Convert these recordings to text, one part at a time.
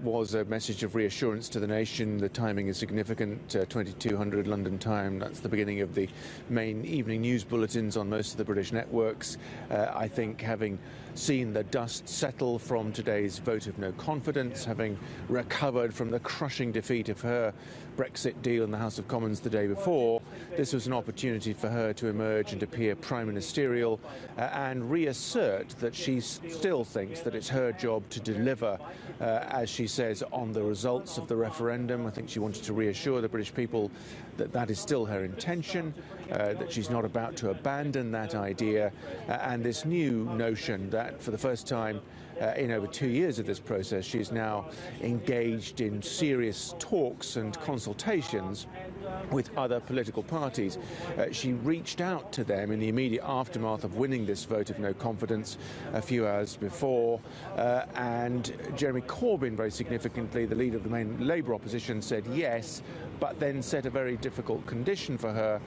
was a message of reassurance to the nation. The timing is significant. 2200 London time, that's the beginning of the main evening news bulletins on most of the British networks. I think having seen the dust settle from today's vote of no confidence, having recovered from the crushing defeat of her Brexit deal in the House of Commons the day before, this was an opportunity for her to emerge and appear prime ministerial and reassert that she still thinks that it's her job to deliver, as she says, on the results of the referendum. I think she wanted to reassure the British people that that is still her intention, that she's not about to abandon that idea, and this new notion that for the first time in over 2 years of this process, she's now engaged in serious talks and consultations with other political parties. She reached out to them in the immediate aftermath of winning this vote of no confidence a few hours before, and Jeremy Corbyn, very significantly, the leader of the main Labour opposition, said yes, but then set a very difficult condition for her,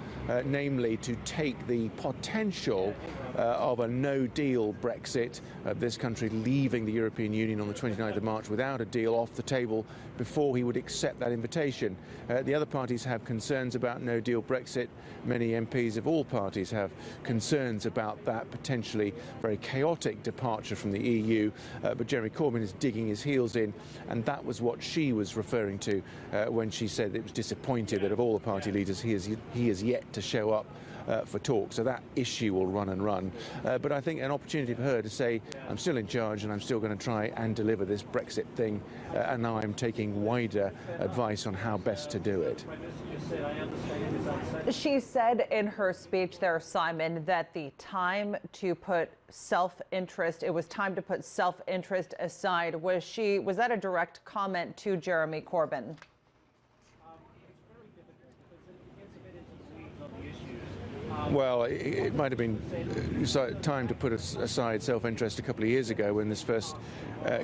namely to take the potential of a no-deal Brexit, this country leaving the European Union on the 29th of March without a deal, off the table before he would accept that invitation. The other parties have concerns about no-deal Brexit. Many MPs of all parties have concerns about that potentially very chaotic departure from the EU, but Jeremy Corbyn is digging his heels in, and that was what she was referring to when she said it was disappointed that of all the party leaders he has yet to show up for talk. So that issue will run and run. But I think an opportunity for her to say, I'm still in charge and I'm still going to try and deliver this Brexit thing, and now I'm taking wider advice on how best to do it. She said in her speech there, Simon, that it was time to put self-interest aside. Was that a direct comment to Jeremy Corbyn? Well, it might have been time to put aside self-interest a couple of years ago when this first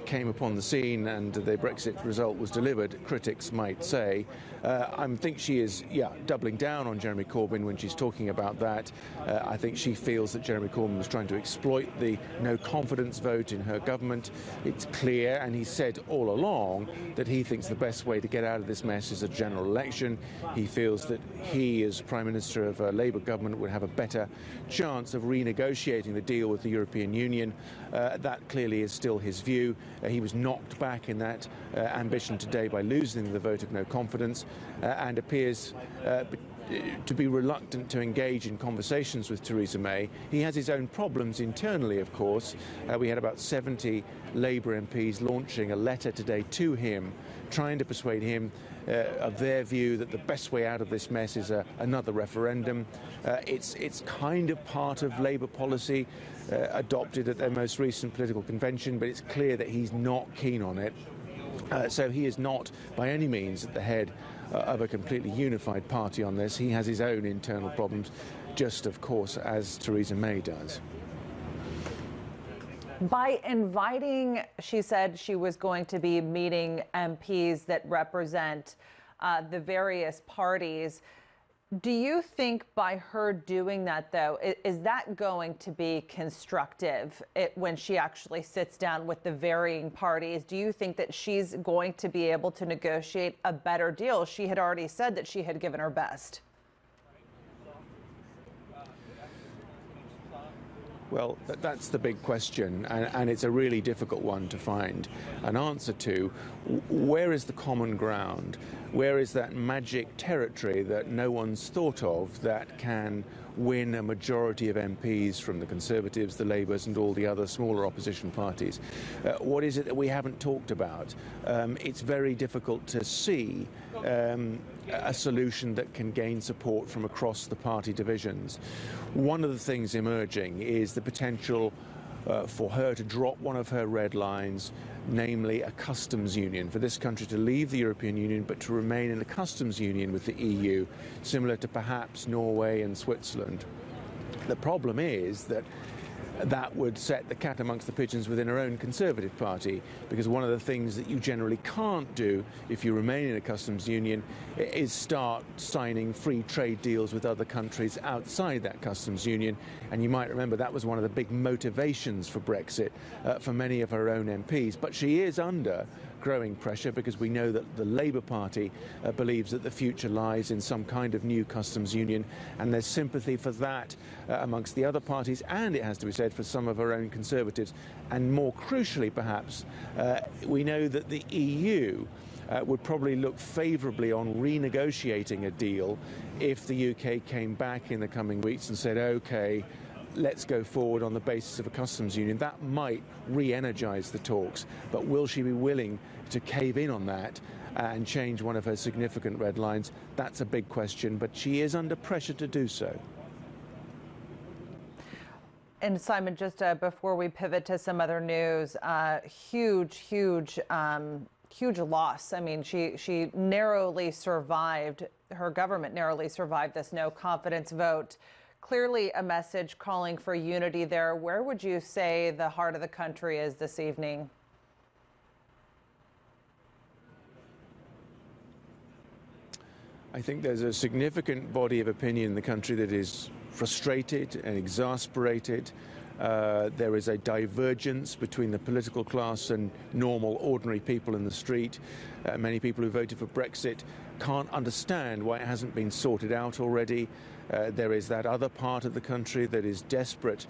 came upon the scene and the Brexit result was delivered, critics might say. I think she is, doubling down on Jeremy Corbyn when she's talking about that. I think she feels that Jeremy Corbyn was trying to exploit the no-confidence vote in her government. It's clear, and he said all along, that he thinks the best way to get out of this mess is a general election. He feels that he, as Prime Minister of a Labour government, would have a better chance of renegotiating the deal with the European Union. That clearly is still his view. He was knocked back in that ambition today by losing the vote of no confidence, and appears to be reluctant to engage in conversations with Theresa May. He has his own problems internally, of course. We had about 70 Labour MPs launching a letter today to him, trying to persuade him of their view that the best way out of this mess is another referendum. It's kind of part of Labour policy adopted at their most recent political convention, but it's clear that he's not keen on it. So he is not by any means at the head of a completely unified party on this. He has his own internal problems, just of course as Theresa May does. By inviting, she said she was going to be meeting MPs that represent the various parties. Do you think by her doing that, though, is that going to be constructive when she actually sits down with the varying parties? Do you think that she's going to be able to negotiate a better deal? She had already said that she had given her best. Well, that's the big question, and it's a really difficult one to find an answer to. Where is the common ground? Where is that magic territory that no one's thought of that can win a majority of MPs from the Conservatives, the Labours and all the other smaller opposition parties? What is it that we haven't talked about? It's very difficult to see a solution that can gain support from across the party divisions. One of the things emerging is the potential for her to drop one of her red lines, namely a customs union, for this country to leave the European Union but to remain in a customs union with the EU, similar to perhaps Norway and Switzerland. The problem is that that would set the cat amongst the pigeons within her own Conservative Party, because one of the things that you generally can't do if you remain in a customs union is start signing free trade deals with other countries outside that customs union. And you might remember that was one of the big motivations for Brexit for many of her own MPs. But she is under growing pressure because we know that the Labour Party believes that the future lies in some kind of new customs union, and there's sympathy for that amongst the other parties, and it has to be said for some of our own Conservatives. And more crucially, perhaps, we know that the EU would probably look favourably on renegotiating a deal if the UK came back in the coming weeks and said, OK, let's go forward on the basis of a customs union. That might re-energise the talks, but will she be willing to cave in on that and change one of her significant red lines? That's a big question, but she is under pressure to do so. And Simon, just before we pivot to some other news, huge loss. I mean, she narrowly survived, her government narrowly survived this no confidence vote. Clearly a message calling for unity there. Where would you say the heart of the country is this evening? I think there's a significant body of opinion in the country that is frustrated and exasperated. There is a divergence between the political class and normal, ordinary people in the street. Many people who voted for Brexit can't understand why it hasn't been sorted out already. There is that other part of the country that is desperate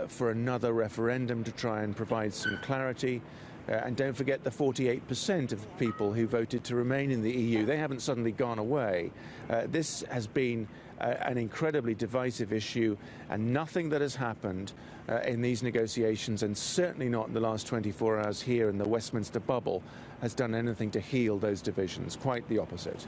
for another referendum to try and provide some clarity. And don't forget the 48% of people who voted to remain in the EU. They haven't suddenly gone away. This has been an incredibly divisive issue, and nothing that has happened in these negotiations, and certainly not in the last 24 hours here in the Westminster bubble, has done anything to heal those divisions. Quite the opposite.